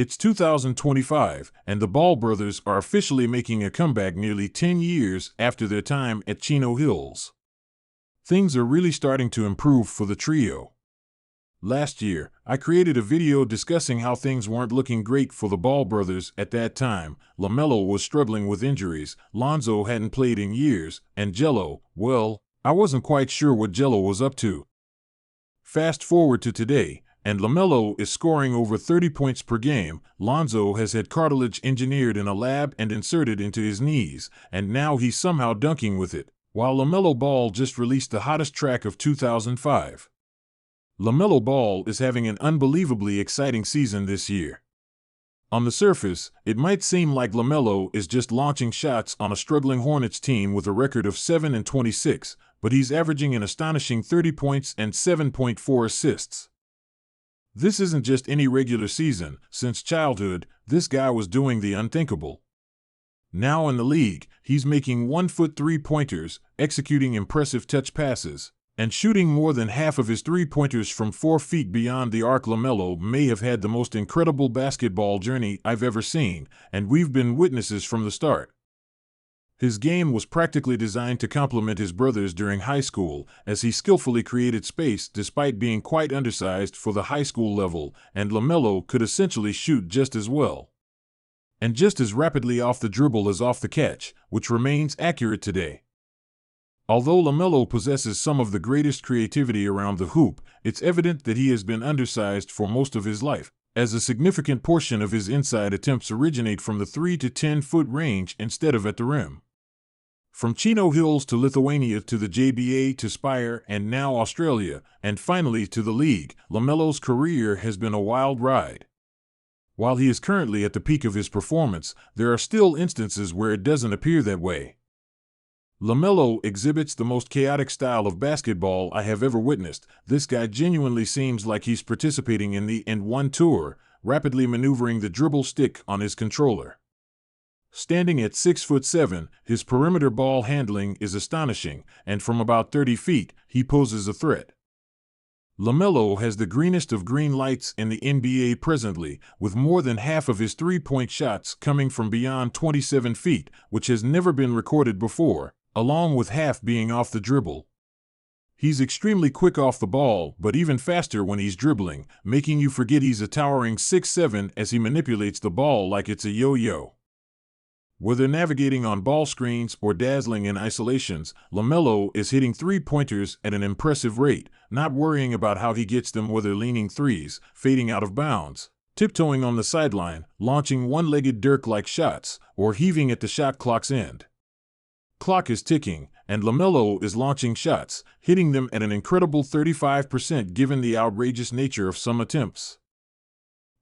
It's 2025, and the Ball brothers are officially making a comeback nearly 10 years after their time at Chino Hills. Things are really starting to improve for the trio. Last year, I created a video discussing how things weren't looking great for the Ball brothers at that time. LaMelo was struggling with injuries, Lonzo hadn't played in years, and Jello, well, I wasn't quite sure what Jello was up to. Fast forward to today, and LaMelo is scoring over 30 points per game. Lonzo has had cartilage engineered in a lab and inserted into his knees, and now he's somehow dunking with it, while LaMelo Ball just released the hottest track of 2005. LaMelo Ball is having an unbelievably exciting season this year. On the surface, it might seem like LaMelo is just launching shots on a struggling Hornets team with a record of 7-26, but he's averaging an astonishing 30 points and 7.4 assists. This isn't just any regular season. Since childhood, this guy was doing the unthinkable. Now in the league, he's making 1-foot three-pointers, executing impressive touch passes, and shooting more than half of his three-pointers from 4 feet beyond the arc. LaMelo may have had the most incredible basketball journey I've ever seen, and we've been witnesses from the start. His game was practically designed to complement his brothers during high school, as he skillfully created space despite being quite undersized for the high school level, and LaMelo could essentially shoot just as well. And just as rapidly off the dribble as off the catch, which remains accurate today. Although LaMelo possesses some of the greatest creativity around the hoop, it's evident that he has been undersized for most of his life, as a significant portion of his inside attempts originate from the 3 to 10-foot range instead of at the rim. From Chino Hills to Lithuania to the JBA to Spire and now Australia, and finally to the league, LaMelo's career has been a wild ride. While he is currently at the peak of his performance, there are still instances where it doesn't appear that way. LaMelo exhibits the most chaotic style of basketball I have ever witnessed. This guy genuinely seems like he's participating in the End One Tour, rapidly maneuvering the dribble stick on his controller. Standing at 6'7", his perimeter ball handling is astonishing, and from about 30 feet, he poses a threat. LaMelo has the greenest of green lights in the NBA presently, with more than half of his three-point shots coming from beyond 27 feet, which has never been recorded before, along with half being off the dribble. He's extremely quick off the ball, but even faster when he's dribbling, making you forget he's a towering 6'7" as he manipulates the ball like it's a yo-yo. Whether navigating on ball screens or dazzling in isolations, LaMelo is hitting three-pointers at an impressive rate, not worrying about how he gets them, whether leaning threes, fading out of bounds, tiptoeing on the sideline, launching one-legged Dirk-like shots, or heaving at the shot clock's end. Clock is ticking, and LaMelo is launching shots, hitting them at an incredible 35% given the outrageous nature of some attempts.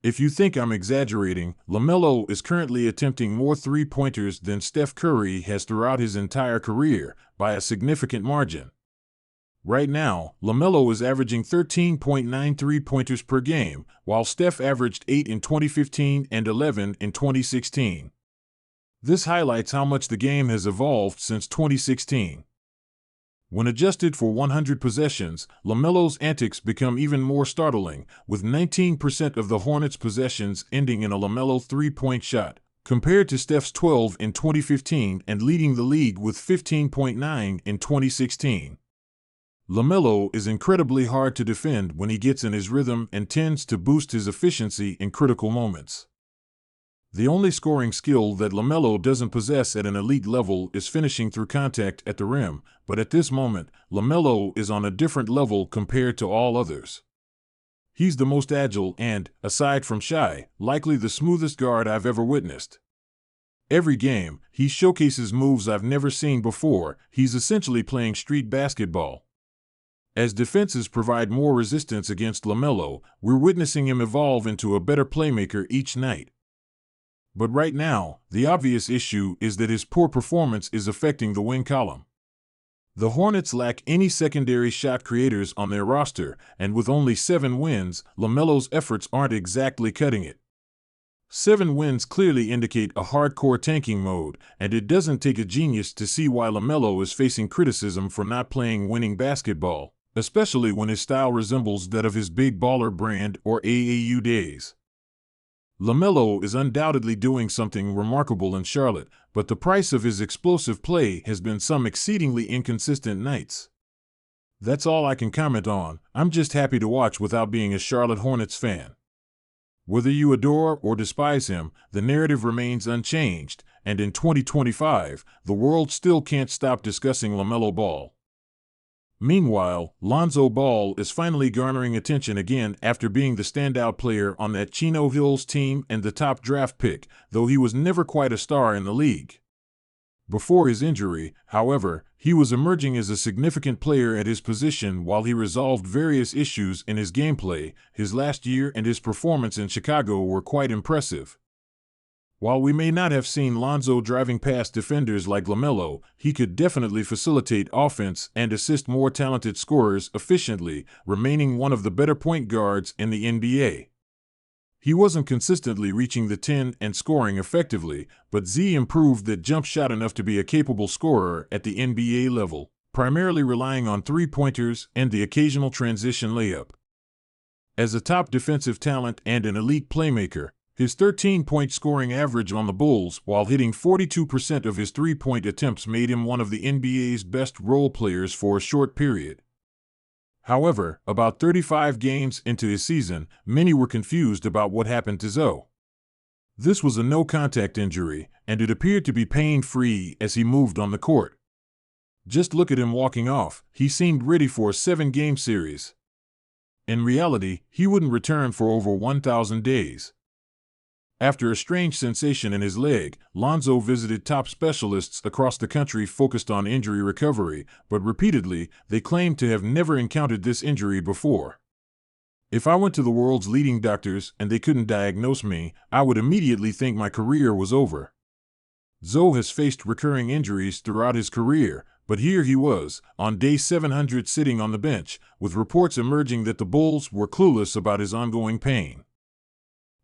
If you think I'm exaggerating, LaMelo is currently attempting more three-pointers than Steph Curry has throughout his entire career, by a significant margin. Right now, LaMelo is averaging 13.9 three-pointers per game, while Steph averaged 8 in 2015 and 11 in 2016. This highlights how much the game has evolved since 2016. When adjusted for 100 possessions, LaMelo's antics become even more startling, with 19% of the Hornets' possessions ending in a LaMelo three-point shot, compared to Steph's 12 in 2015 and leading the league with 15.9 in 2016. LaMelo is incredibly hard to defend when he gets in his rhythm and tends to boost his efficiency in critical moments. The only scoring skill that LaMelo doesn't possess at an elite level is finishing through contact at the rim, but at this moment, LaMelo is on a different level compared to all others. He's the most agile and, aside from Shai, likely the smoothest guard I've ever witnessed. Every game, he showcases moves I've never seen before. He's essentially playing street basketball. As defenses provide more resistance against LaMelo, we're witnessing him evolve into a better playmaker each night. But right now, the obvious issue is that his poor performance is affecting the wing column. The Hornets lack any secondary shot creators on their roster, and with only 7 wins, LaMelo's efforts aren't exactly cutting it. 7 wins clearly indicate a hardcore tanking mode, and it doesn't take a genius to see why LaMelo is facing criticism for not playing winning basketball, especially when his style resembles that of his big baller brand or AAU days. LaMelo is undoubtedly doing something remarkable in Charlotte, but the price of his explosive play has been some exceedingly inconsistent nights. That's all I can comment on. I'm just happy to watch without being a Charlotte Hornets fan. Whether you adore or despise him, the narrative remains unchanged, and in 2025, the world still can't stop discussing LaMelo Ball. Meanwhile, Lonzo Ball is finally garnering attention again after being the standout player on that Chino Hills team and the top draft pick, though he was never quite a star in the league. Before his injury, however, he was emerging as a significant player at his position while he resolved various issues in his gameplay. His last year and his performance in Chicago were quite impressive. While we may not have seen Lonzo driving past defenders like LaMelo, he could definitely facilitate offense and assist more talented scorers efficiently, remaining one of the better point guards in the NBA. He wasn't consistently reaching the 10 and scoring effectively, but Z improved that jump shot enough to be a capable scorer at the NBA level, primarily relying on three-pointers and the occasional transition layup. As a top defensive talent and an elite playmaker, his 13-point scoring average on the Bulls while hitting 42% of his three-point attempts made him one of the NBA's best role players for a short period. However, about 35 games into his season, many were confused about what happened to Zoe. This was a no-contact injury, and it appeared to be pain-free as he moved on the court. Just look at him walking off. He seemed ready for a 7-game series. In reality, he wouldn't return for over 1,000 days. After a strange sensation in his leg, Lonzo visited top specialists across the country focused on injury recovery, but repeatedly, they claimed to have never encountered this injury before. If I went to the world's leading doctors and they couldn't diagnose me, I would immediately think my career was over. Zoe has faced recurring injuries throughout his career, but here he was, on day 700 sitting on the bench, with reports emerging that the Bulls were clueless about his ongoing pain.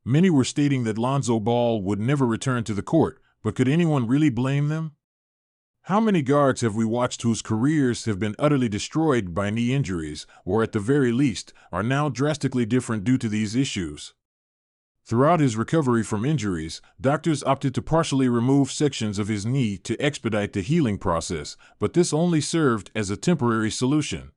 Many were stating that Lonzo Ball would never return to the court, but could anyone really blame them? How many guards have we watched whose careers have been utterly destroyed by knee injuries, or at the very least, are now drastically different due to these issues? Throughout his recovery from injuries, doctors opted to partially remove sections of his knee to expedite the healing process, but this only served as a temporary solution.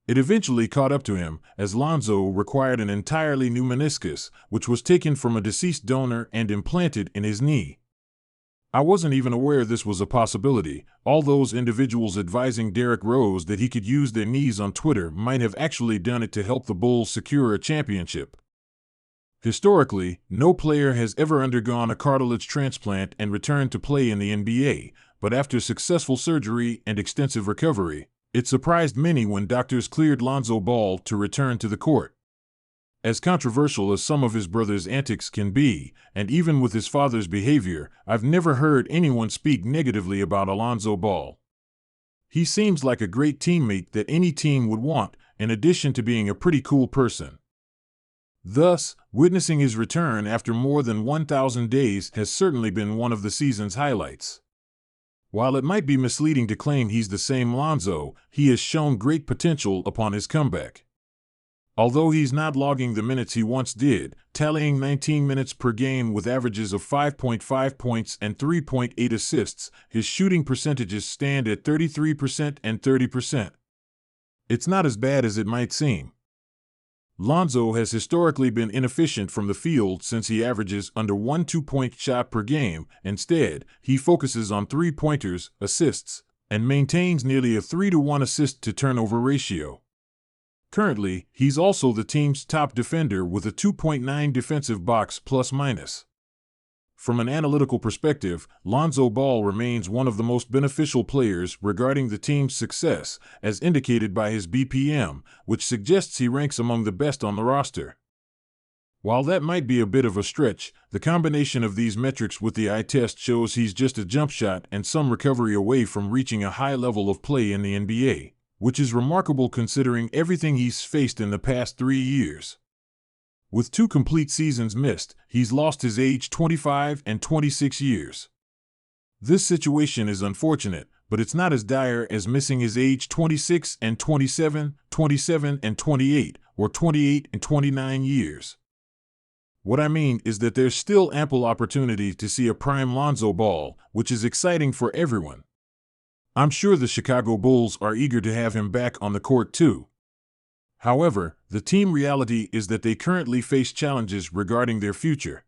It eventually caught up to him, as Lonzo required an entirely new meniscus, which was taken from a deceased donor and implanted in his knee. I wasn't even aware this was a possibility. All those individuals advising Derrick Rose that he could use their knees on Twitter might have actually done it to help the Bulls secure a championship. Historically, no player has ever undergone a cartilage transplant and returned to play in the NBA, but after successful surgery and extensive recovery, it surprised many when doctors cleared Lonzo Ball to return to the court. As controversial as some of his brother's antics can be, and even with his father's behavior, I've never heard anyone speak negatively about Lonzo Ball. He seems like a great teammate that any team would want, in addition to being a pretty cool person. Thus, witnessing his return after more than 1,000 days has certainly been one of the season's highlights. While it might be misleading to claim he's the same Lonzo, he has shown great potential upon his comeback. Although he's not logging the minutes he once did, tallying 19 minutes per game with averages of 5.5 points and 3.8 assists, his shooting percentages stand at 33% and 30%. It's not as bad as it might seem. Lonzo has historically been inefficient from the field since he averages under 1 2-point shot per game. Instead, he focuses on three-pointers, assists, and maintains nearly a 3-to-1 assist-to-turnover ratio. Currently, he's also the team's top defender with a 2.9 defensive box plus-minus. From an analytical perspective, Lonzo Ball remains one of the most beneficial players regarding the team's success, as indicated by his BPM, which suggests he ranks among the best on the roster. While that might be a bit of a stretch, the combination of these metrics with the eye test shows he's just a jump shot and some recovery away from reaching a high level of play in the NBA, which is remarkable considering everything he's faced in the past 3 years. With 2 complete seasons missed, he's lost his age 25 and 26 years. This situation is unfortunate, but it's not as dire as missing his age 26 and 27, 27 and 28, or 28 and 29 years. What I mean is that there's still ample opportunity to see a prime Lonzo ball, which is exciting for everyone. I'm sure the Chicago Bulls are eager to have him back on the court too. However, the team reality is that they currently face challenges regarding their future.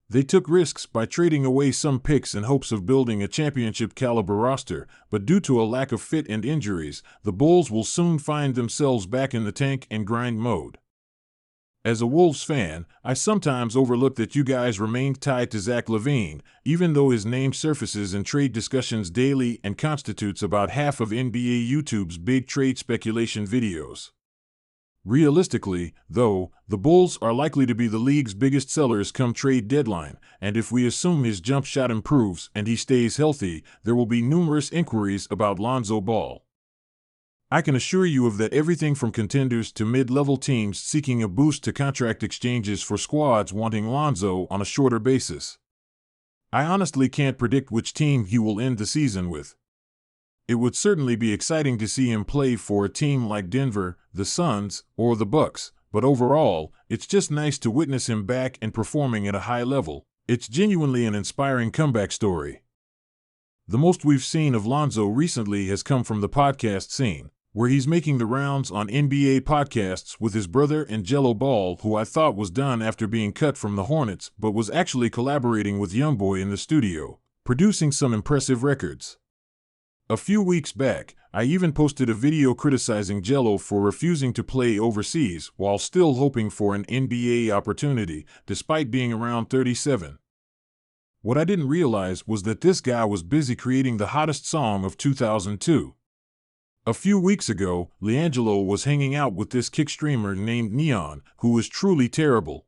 They took risks by trading away some picks in hopes of building a championship-caliber roster, but due to a lack of fit and injuries, the Bulls will soon find themselves back in the tank and grind mode. As a Wolves fan, I sometimes overlook that you guys remained tied to Zach LaVine, even though his name surfaces in trade discussions daily and constitutes about half of NBA YouTube's big trade speculation videos. Realistically, though, the Bulls are likely to be the league's biggest sellers come trade deadline, and if we assume his jump shot improves and he stays healthy, there will be numerous inquiries about Lonzo Ball. I can assure you of that everything from contenders to mid-level teams seeking a boost to contract exchanges for squads wanting Lonzo on a shorter basis. I honestly can't predict which team he will end the season with. It would certainly be exciting to see him play for a team like Denver, the Suns, or the Bucks, but overall, it's just nice to witness him back and performing at a high level. It's genuinely an inspiring comeback story. The most we've seen of Lonzo recently has come from the podcast scene, where he's making the rounds on NBA podcasts with his brother LiAngelo Ball, who I thought was done after being cut from the Hornets, but was actually collaborating with Youngboy in the studio, producing some impressive records. A few weeks back, I even posted a video criticizing Jello for refusing to play overseas while still hoping for an NBA opportunity, despite being around 37. What I didn't realize was that this guy was busy creating the hottest song of 2002. A few weeks ago, LiAngelo was hanging out with this kick streamer named Neon, who was truly terrible.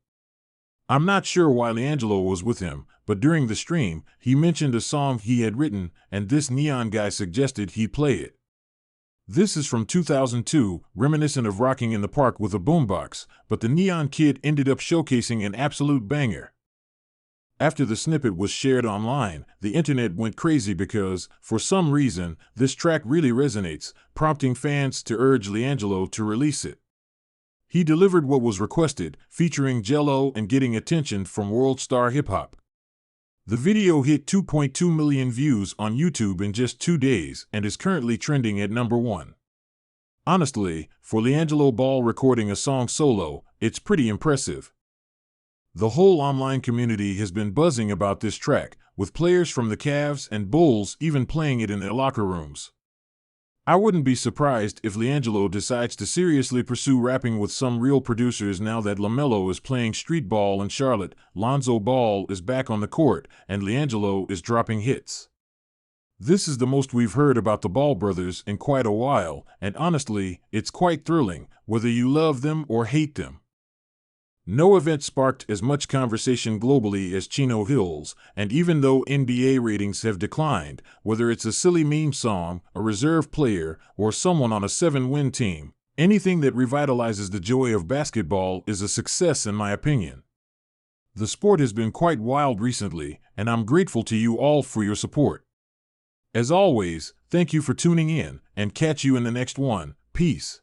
I'm not sure why LiAngelo was with him, but during the stream, he mentioned a song he had written, and this Neon guy suggested he play it. This is from 2002, reminiscent of rocking in the park with a boombox, but the Neon kid ended up showcasing an absolute banger. After the snippet was shared online, the internet went crazy because, for some reason, this track really resonates, prompting fans to urge LiAngelo to release it. He delivered what was requested, featuring Jello and getting attention from world star hip-hop. The video hit 2.2 million views on YouTube in just 2 days and is currently trending at number 1. Honestly, for LiAngelo Ball recording a song solo, it's pretty impressive. The whole online community has been buzzing about this track, with players from the Cavs and Bulls even playing it in their locker rooms. I wouldn't be surprised if LiAngelo decides to seriously pursue rapping with some real producers now that LaMelo is playing street ball in Charlotte, Lonzo Ball is back on the court, and LiAngelo is dropping hits. This is the most we've heard about the Ball brothers in quite a while, and honestly, it's quite thrilling, whether you love them or hate them. No event sparked as much conversation globally as Chino Hills, and even though NBA ratings have declined, whether it's a silly meme song, a reserve player, or someone on a 7-win team, anything that revitalizes the joy of basketball is a success in my opinion. The sport has been quite wild recently, and I'm grateful to you all for your support. As always, thank you for tuning in, and catch you in the next one. Peace.